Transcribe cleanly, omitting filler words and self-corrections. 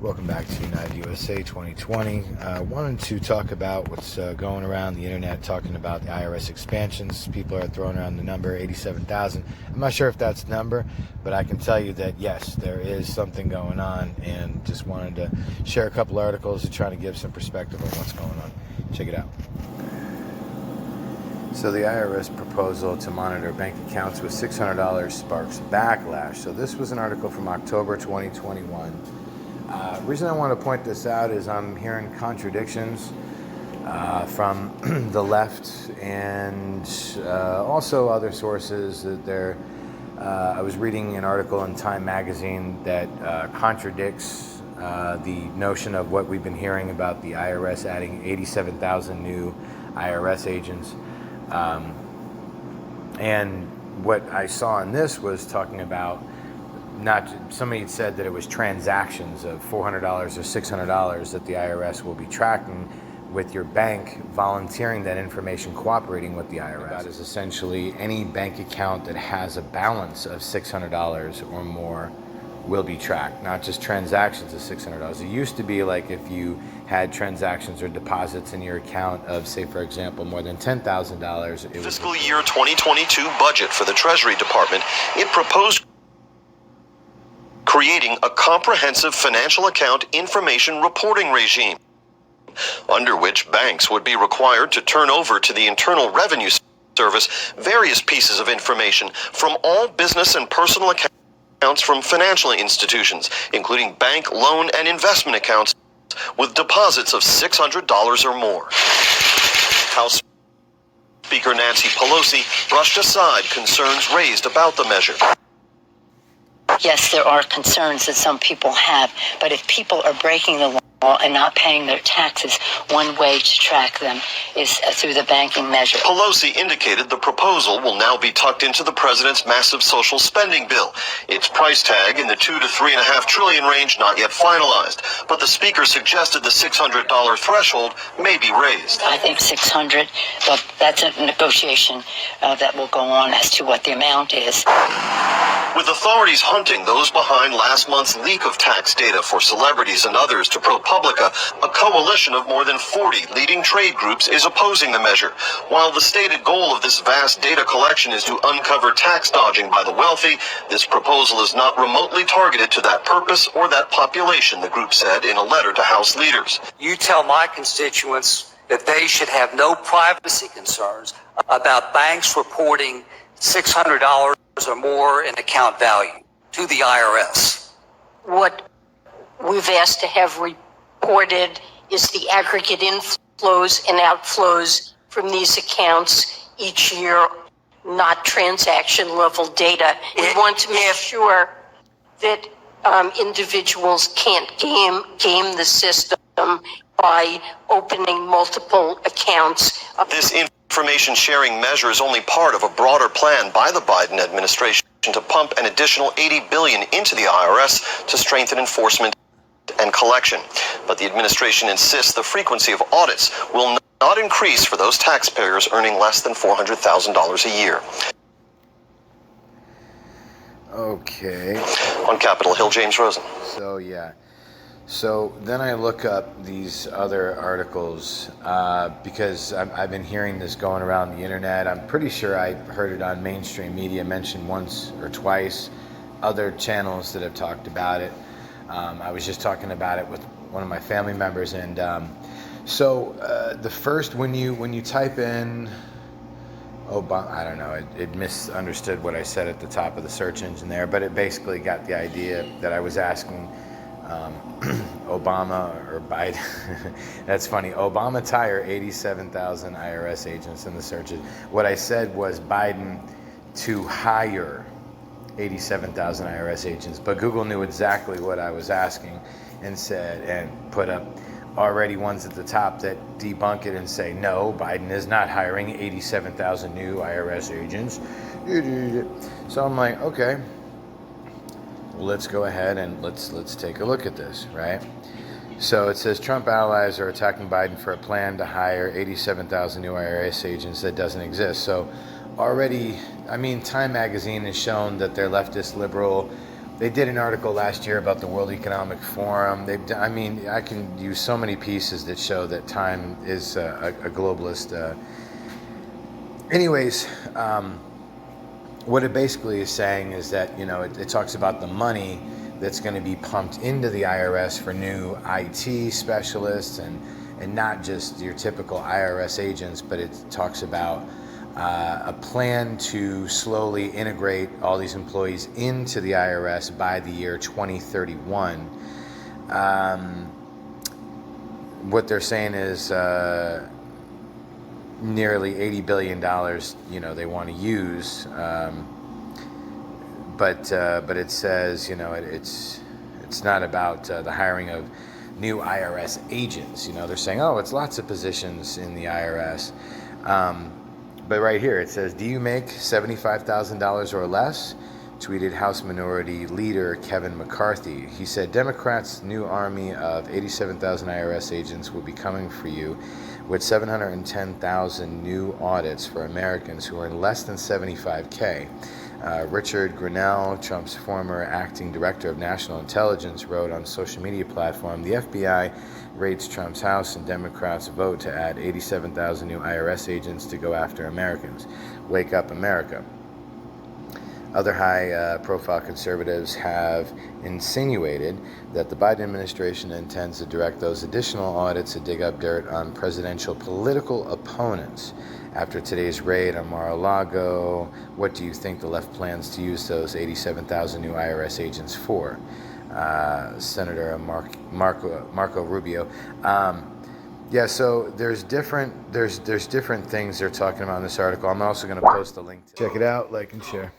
Welcome back to United USA 2020. I wanted to talk about what's going around the internet, talking about the IRS expansions. People are throwing around the number 87,000. I'm not sure if that's the number, but I can tell you that yes, there is something going on, and just wanted to share a couple articles to try to give some perspective on what's going on. Check it out. So the IRS proposal to monitor bank accounts with $600 sparks backlash. So this was an article from October 2021. Reason I want to point this out is I'm hearing contradictions from the left and also other sources that I was reading an article in Time magazine that contradicts the notion of what we've been hearing about the IRS adding 87,000 new IRS agents. And what I saw in this was talking about somebody had said that it was transactions of $400 or $600 that the IRS will be tracking with your bank volunteering that information, cooperating with the IRS. That is essentially any bank account that has a balance of $600 or more will be tracked, not just transactions of $600. It used to be like if you had transactions or deposits in your account of, say, for example, more than $10,000. Fiscal year 2022 budget for the Treasury Department, it proposed creating a comprehensive financial account information reporting regime, under which banks would be required to turn over to the Internal Revenue Service various pieces of information from all business and personal accounts from financial institutions, including bank, loan, and investment accounts with deposits of $600 or more. House Speaker Nancy Pelosi brushed aside concerns raised about the measure. Yes, there are concerns that some people have, but if people are breaking the law and not paying their taxes, one way to track them is through the banking measure. Pelosi indicated the proposal will now be tucked into the president's massive social spending bill. Its price tag in the $2 to $3.5 trillion range not yet finalized, but the speaker suggested the $600 threshold may be raised. I think 600, but that's a negotiation that will go on as to what the amount is. With authorities hunting those behind last month's leak of tax data for celebrities and others to ProPublica, a coalition of more than 40 leading trade groups is opposing the measure. While the stated goal of this vast data collection is to uncover tax dodging by the wealthy, this proposal is not remotely targeted to that purpose or that population, the group said in a letter to House leaders. You tell my constituents that they should have no privacy concerns about banks reporting $600 or more in account value to the IRS. What we've asked to have reported is the aggregate inflows and outflows from these accounts each year, not transaction level data. We want to make sure that individuals can't game the system by opening multiple accounts. This information sharing measure is only part of a broader plan by the Biden administration to pump an additional $80 billion into the IRS to strengthen enforcement and collection. But the administration insists the frequency of audits will not increase for those taxpayers earning less than $400,000 a year. Okay. On Capitol Hill, James Rosen. So then I look up these other articles because I've been hearing this going around the internet. I'm pretty sure I heard it on mainstream media mentioned once or twice, other channels that have talked about it. I was just talking about it with one of my family members, and the first when you type in Obama, I don't know, it misunderstood what I said at the top of the search engine there, but it basically got the idea that I was asking Obama or Biden. That's funny. Obama tire 87,000 IRS agents in the searches. What I said was Biden to hire 87,000 IRS agents, but Google knew exactly what I was asking and said, and put up already ones at the top that debunk it and say, no, Biden is not hiring 87,000 new IRS agents. So I'm like, okay. Let's go ahead and let's take a look at this, right? So it says Trump allies are attacking Biden for a plan to hire 87,000 new IRS agents that doesn't exist. So already, I mean, Time magazine has shown that their leftist liberal They did an article last year about the World Economic Forum. I mean, I can use so many pieces that show that time is a globalist. Anyways, what it basically is saying is that, you know, it talks about the money that's going to be pumped into the IRS for new IT specialists and not just your typical IRS agents, but it talks about a plan to slowly integrate all these employees into the IRS by the year 2031. What they're saying is nearly $80 billion, you know, they want to use, but it says, you know, it's not about the hiring of new IRS agents. You know, they're saying, oh, it's lots of positions in the IRS. But right here it says, do you make $75,000 or less? Tweeted House Minority Leader Kevin McCarthy. He said, Democrats' new army of 87,000 IRS agents will be coming for you with 710,000 new audits for Americans who earn less than 75K. Richard Grenell, Trump's former acting director of national intelligence, wrote on social media platform, the FBI raids Trump's house and Democrats vote to add 87,000 new IRS agents to go after Americans. Wake up, America. Other high-profile conservatives have insinuated that the Biden administration intends to direct those additional audits to dig up dirt on presidential political opponents. After today's raid on Mar-a-Lago, what do you think the left plans to use those 87,000 new IRS agents for? Senator Marco Rubio. Yeah, so there's different things they're talking about in this article. I'm also going to post a link to check it out, like and share.